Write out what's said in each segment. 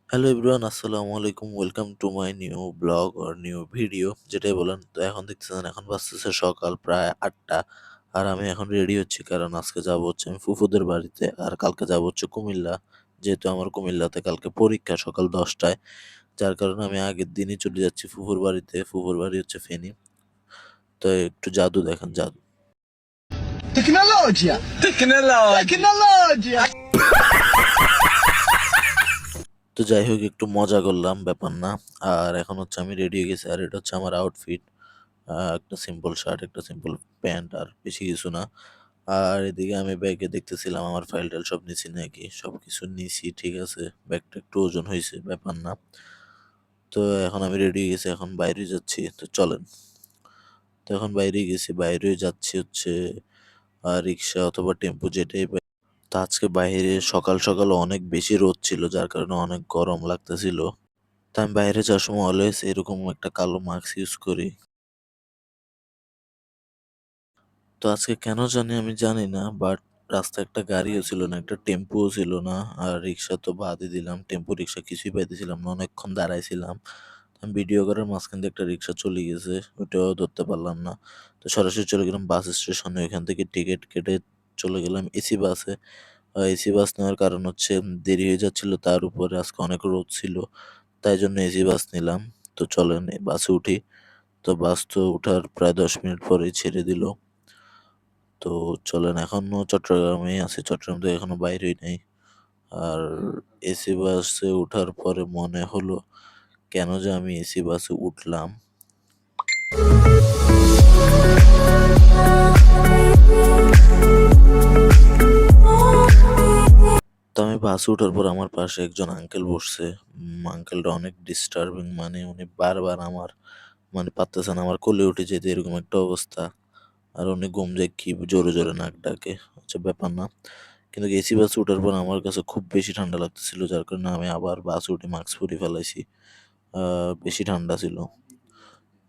Hello everyone, আসসালামু আলাইকুম। Welcome to my new blog or new video, যেটাই বলেন। তো এখন দেখতেছেন, এখন বাজতেছে সকাল প্রায় 8টা। আর আমি এখন রেডি হচ্ছি, কারণ আজকে যাব হচ্ছে আমি ফুফুদের বাড়িতে, আর কালকে যাব হচ্ছে কুমিল্লা। যেহেতু আমার কুমিল্লাতে কালকে পরীক্ষা সকাল 10টায়, যার কারণে আমি আগের দিনই চলে যাচ্ছি ফুফুর বাড়িতে। ফুফুর বাড়ি হচ্ছে ফেনী। তো একটু জাদু দেখেন, জাদু। Tecnologia! Tecnologia! তো যাই হোক, একটু মজা করলাম, ব্যাপার না। আর এখন হচ্ছে আমি রেডি হয়ে গেছি, আর এটা হচ্ছে আমার আউটফিট। একটা সিম্পল শার্ট, একটা সিম্পল প্যান্ট, আর বেশি কিছু না। আর এদিকে আমি ব্যাগে দেখতেছিলাম আমার ফাইল টাইল সব নিছি নাকি, সব কিছু নিছি, ঠিক আছে। ব্যাগটা একটু ওজন হয়েছে, ব্যাপার না। তো এখন আমি রেডি হয়ে গেছি, এখন বাইরে যাচ্ছি, তো চলেন। তো এখন বাইরে গেছি, বাইরে যাচ্ছি হচ্ছে রিক্সা অথবা টেম্পো, যেটাই পাই। তো আজকে বাইরে সকাল সকাল অনেক বেশি রোদ ছিল, যার কারণে অনেক গরম লাগতেছিল। তো আমি বাইরে যাওয়ার সময় অলওয়েজ এরকম একটা কালো মাস্ক ইউজ করি। তো আজকে কেন জানি আমি জানি না, বাট রাস্তায় একটা গাড়িও ছিল না, একটা টেম্পুও ছিল না। আর রিক্সা তো বাদই দিলাম, টেম্পু রিক্সা কিছুই পাইতেছিলাম না, অনেকক্ষণ দাঁড়াইছিলাম। আমি ভিডিও করার মাঝখান দিয়ে একটা রিক্সা চলে গেছে, ওইটাও ধরতে পারলাম না। তো সরাসরি চলে গেলাম বাস স্টেশনে, ওইখান থেকে টিকিট কেটে চলে গেলাম এসি বাসে। এসি বাস নেওয়ার কারণ হচ্ছে দেরি হয়ে যাচ্ছিল, তার উপরে আজকে অনেক রোদ ছিল, তাই জন্য এসি বাস নিলাম। তো চলেন এই বাসে উঠি। তো বাস তো উঠার প্রায় 10 মিনিট পরেই ছেড়ে দিল। তো চলেন, এখনো চট্টগ্রামে আছি, চট্টগ্রাম থেকে এখনো বাইরেই নাই। আর এসি বাসে উঠার পরে মনে হলো, কেন যে আমি এসি বাসে উঠলাম। তো আমি বাসে ওঠার পর আমার পাশে একজন আঙ্কেল বসছে। আঙ্কেলটা অনেক ডিস্টার্বিং, মানে উনি বারবার আমার, মানে পারতেছেন আমার কোলে উঠে যেতে, এরকম একটা অবস্থা। আর উনি ঘুম যায় কি জোরে জোরে নাক ডাকে, আচ্ছা ব্যাপার না। কিন্তু এসি বাসে ওঠার পর আমার কাছে খুব বেশি ঠান্ডা লাগতেছিল, যার কারণে আমি আবার বাসে উঠে মাস্ক পরে ফেলাইছি। বেশি ঠান্ডা ছিল।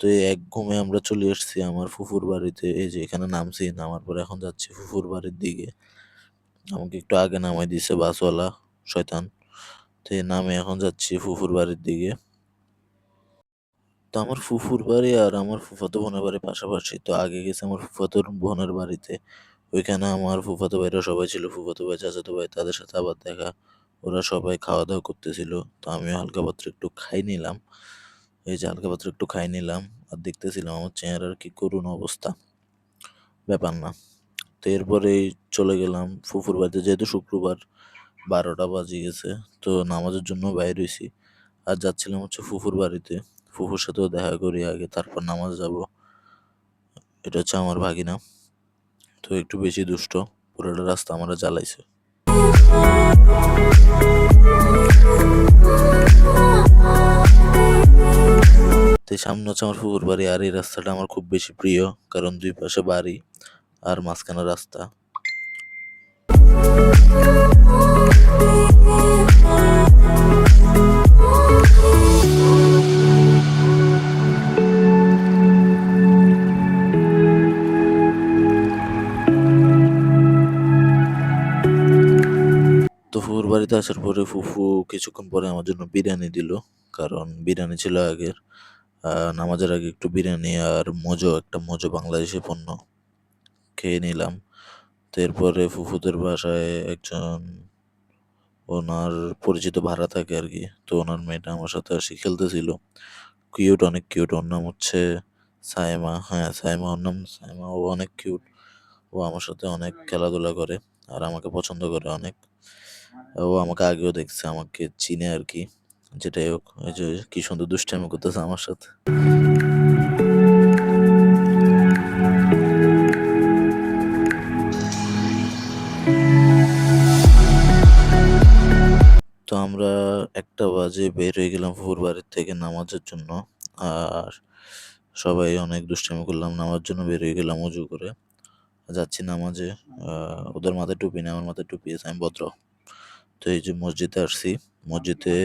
তো এই এক ঘুমে আমরা চলে এসেছি আমার ফুফুর বাড়িতে, এই যে এখানে নামছি, নামার পরে এখন যাচ্ছি ফুফুর বাড়ির দিকে। আমাকে একটু আগে নামাই দিছে বাসওয়ালা, শয়তান। তো এই নামে এখন যাচ্ছি ফুফুর বাড়ির দিকে। তো আমার ফুফুর বাড়ি আর আমার ফুফাতো বোনের বাড়ি পাশাপাশি। তো আগে গেছি আমার ফুফাতো বোনের বাড়িতে, ওইখানে আমার ফুফাতো ভাইরা সবাই ছিল, ফুফাতো ভাই, চাচাতো ভাই, তাদের সাথে আবার দেখা। ওরা সবাই খাওয়া দাওয়া করতেছিল, তো আমিও হালকা পাত্র একটু খাই নিলাম। এই যে হালকা পাত্র একটু খাই নিলাম, আর দেখতেছিলাম আমার চেহারার কি করুণ অবস্থা, ব্যাপার না। তো এরপরেই চলে গেলাম ফুফুর বাড়িতে, যেহেতু শুক্রবার 12টা বাজে গেছে। তো নামাজের জন্য বাইর হইছি, আর যাচ্ছিলাম হচ্ছে ফুফুর বাড়িতে। ফুফুর সাথেও দেখা করি আগে, তারপর নামাজ যাব। এটা হচ্ছে আমার ভাগিনা, তো একটু বেশি দুষ্ট, পুরোটা রাস্তা আমরা জ্বালাইছে। তো এই সামনে হচ্ছে আমার ফুফুর বাড়ি, আর এই রাস্তাটা আমার খুব বেশি প্রিয়, কারণ দুই পাশে বাড়ি আর মাঝখানে রাস্তা। তো ফুফুর বাড়িতে আসার পরে ফুফু কিছুক্ষণ পরে আমার জন্য বিরিয়ানি দিল, কারণ বিরিয়ানি ছিল আগের। নামাজের আগে একটু বিরিয়ানি আর মোজো, একটা মোজো বাংলাদেশি পণ্য, খেয়ে নিলাম। তো এরপরে ফুফুদের বাসায় একজন ওনার পরিচিত ভাড়া থাকে আর কি, তো ওনার মেয়েটা আমার সাথে আসি খেলতেছিল। কিউট, অনেক কিউট। ওর নাম হচ্ছে সাইমা, হ্যাঁ সাইমা ওর নাম, সাইমা। ও অনেক কিউট, ও আমার সাথে অনেক খেলাধুলা করে, আর আমাকে পছন্দ করে অনেক। ও আমাকে আগেও দেখছে, আমাকে চিনে আর কি। যেটাই হোক, ওই যে কি সুন্দর দুষ্টামি করতেছে আমার সাথে। তো আমরা 1টা বাজে বের হয়ে গেলাম ফুফুর বাড়ির থেকে নামাজের জন্য। আর সবাই অনেক দুষ্টামি করলাম, নামার জন্য বের হয়ে গেলাম উজু করে। যাচ্ছি নামাজে। ওদের মাথায় টুপি নেই, আমার মাথায় টুপি আছে, আমি ভদ্র। তো এই যে মসজিদে আসছি, মসজিদে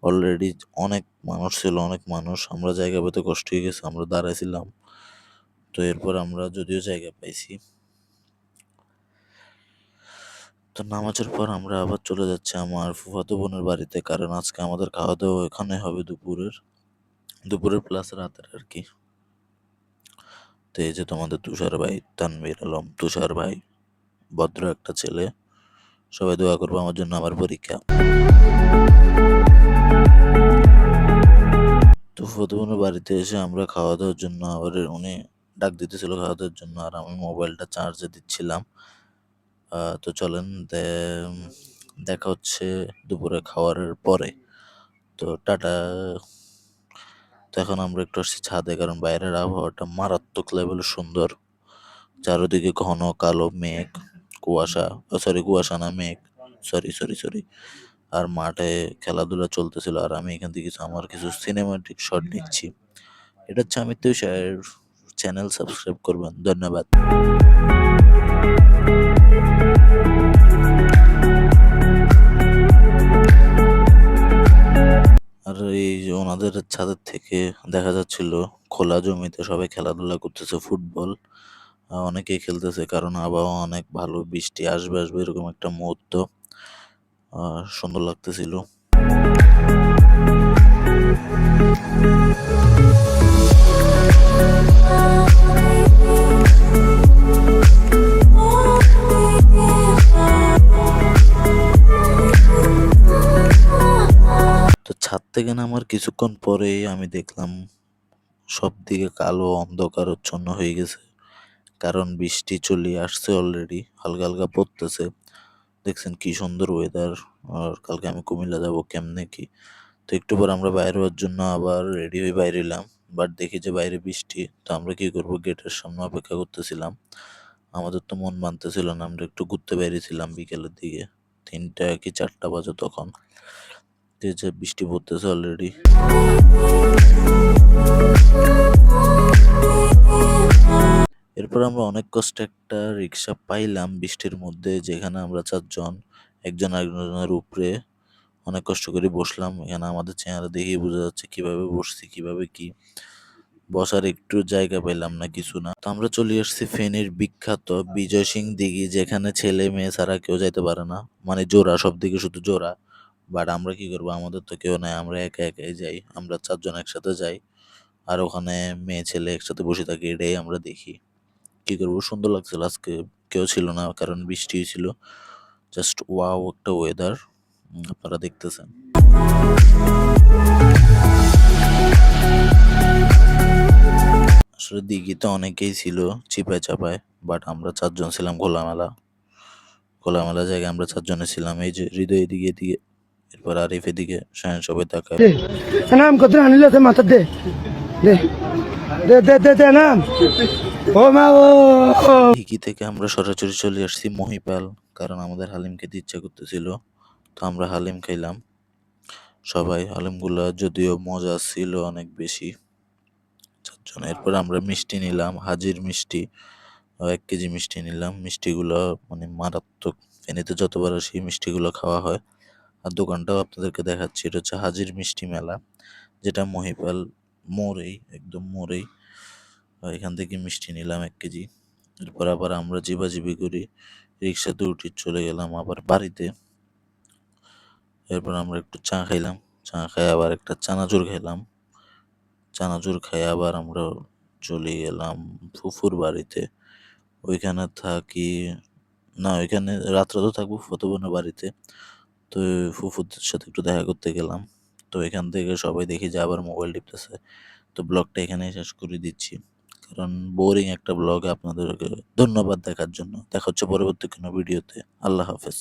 অলরেডি অনেক মানুষ ছিল, অনেক মানুষ। আমরা জায়গা পেতে কষ্ট হয়ে গেছে, আমরা দাঁড়াইছিলাম। তো এরপর আমরা যদিও জায়গা পাইছি, তো নামাজের পর আমরা আবার চলে যাচ্ছি আমার ফুফাতো বোনের বাড়িতে, কারণ আজকে আমাদের খাওয়া দাওয়া ওখানে হবে দুপুরের প্লাস রাতের আর কি। তো এই যে তোমাদের তুষার ভাই, তানভীর আলম, তুষার ভাই, ভদ্র একটা ছেলে। সবাই দোয়া করবো আমার জন্য, আমার পরীক্ষা। তো ফুফাতো বোনের বাড়িতে এসে আমরা খাওয়া দাওয়ার জন্য আবার উনি ডাক দিতেছিল খাওয়া দাওয়ার জন্য, আর আমি মোবাইলটা চার্জে দিচ্ছিলাম। তো চলেন দেখা হচ্ছে দুপুরে খাওয়ার পরে। তো টাটা। তো এখন আমরা একটু আসছি ছাদে, কারণ বাইরের আবহাওয়াটা মারাত্মক লেভেল সুন্দর। চারিদিকে ঘন কালো মেঘ, কুয়াশা, কুয়াশা না মেঘ, সরি। আর মাঠে খেলাধুলা চলতেছিল, আর আমি এখান থেকে আমার কিছু সিনেমাটিক শট নিচ্ছি। এটা হচ্ছে আমি তুষার। চ্যানেল সাবস্ক্রাইব করবেন, ধন্যবাদ। আর এই যে ওনাদের ছাদের থেকে দেখা যাচ্ছিল খোলা জমিতে সবাই খেলাধুলা করতেছে ফুটবল। অনেকেই খেলতেছে, কারণ আবহাওয়া অনেক ভালো, বৃষ্টি আসবে এরকম একটা মুহূর্ত। সুন্দর লাগতেছিল। তো ছাদ থেকে নামার কিছুক্ষণ পরেই আমি দেখলাম সব দিকে কালো অন্ধকারচ্ছন্ন হয়ে গেছে, কারণ বৃষ্টি চলে আসছে অলরেডি, হালকা হালকা পড়তেছে। দেখছেন কি সুন্দর ওয়েদার। আর কালকে আমি কুমিল্লা যাব, কেমনে কি। তো একটু পর আমরা বাইরে হওয়ার জন্য আবার রেডি হয়ে বাইরে এলাম, বাট দেখি যে বাইরে বৃষ্টি। তো আমরা কি করব, গেটের সামনে অপেক্ষা করতেছিলাম। আমাদের তো মন মানতেছিল না, আমরা একটু ঘুরতে বেরিয়েছিলাম বিকেলের দিকে, 3টা কি 4টা বাজে তখন। যে বৃষ্টি পড়তেছে অলরেডি। এরপর আমরা অনেক কষ্টে একটা রিক্সা পাইলাম বৃষ্টির মধ্যে, যেখানে আমরা 4জন, একজন আরেকজনের উপরে অনেক কষ্ট করে বসলাম। এখানে আমাদের চেহারা দেখেই বোঝা যাচ্ছে কিভাবে বসছি, কিভাবে কি। বসার একটু জায়গা পেলাম না, কিছু না। তো আমরা চলে আসছি ফেনীর বিখ্যাত বিজয় সিং দিঘি, যেখানে ছেলে মেয়ে ছাড়া কেউ যাইতে পারে না, মানে জোড়া, সব দিকে শুধু জোড়া। বাট আমরা কি করবো, আমাদের তো কেউ নাই, আমরা একা একাই যাই। আমরা 4জন একসাথে যাই, আর ওখানে মেয়ে ছেলে একসাথে বসে থাকি, এটাই আমরা দেখি। কি করবো, সুন্দর লাগছিল। আজকে কেউ ছিল না, কারণ বৃষ্টি ছিল। জাস্ট ওয়াও একটা ওয়েদার, আপনারা দেখতেছেন। আসলে দিঘিতে অনেকেই ছিল চিপায় চাপায়, বাট আমরা 4জন ছিলাম খোলামেলা জায়গায়। আমরা 4জনে ছিলাম। এই যে হৃদয় এদিকে, এরপর আরিফ এদিকে, শায়ন, সবাই তাকায়। নাম কত আনিল মাথা দে দে দে দে দে দে নাম ও মা ও দিঘি থেকে আমরা সরাসরি চলে আসছি মহিপাল, কারণ আমাদের হালিম খেতে ইচ্ছা করতেছিল। তো আমরা হালিম খাইলাম সবাই। হালিমগুলা যদিও মজা ছিল অনেক বেশি। 4জন। এরপর আমরা মিষ্টি নিলাম, হাজির মিষ্টি, 1 কেজি মিষ্টি নিলাম। মিষ্টিগুলো মানে মারাত্মক, ফেনীতে যতবার আসি মিষ্টিগুলো খাওয়া হয়। আর দোকানটাও আপনাদেরকে দেখাচ্ছি, এটা হচ্ছে হাজির মিষ্টি মেলা, যেটা মহিপাল মোড়েই, একদম মোড়েই। এখান থেকে মিষ্টি নিলাম 1 কেজি। এরপর আবার আমরা জিবাজিবি করি, রিক্সাতে উঠে চলে গেলাম আবার বাড়িতে। এরপর আমরা একটু চা খাইলাম, চা খাই আবার একটা চানাচুর খাইলাম। চানাচুর খাই আবার আমরা চলে গেলাম ফুফুর বাড়িতে। ওইখানে থাকি না, ওইখানে রাত্রে তো থাকবো ফুফাতো বোনের বাড়িতে। তো ফুফুদের সাথে একটু দেখা করতে গেলাম। তো এখান থেকে সবাই দেখি যে আবার মোবাইল টিপতেছে। তো ব্লগটা এখানেই শেষ করে দিচ্ছি, কারণ বোরিং একটা ব্লগ। আপনাদেরকে ধন্যবাদ দেখার জন্য। দেখা হচ্ছে পরবর্তী কোনো ভিডিওতে। আল্লাহ হাফেজ।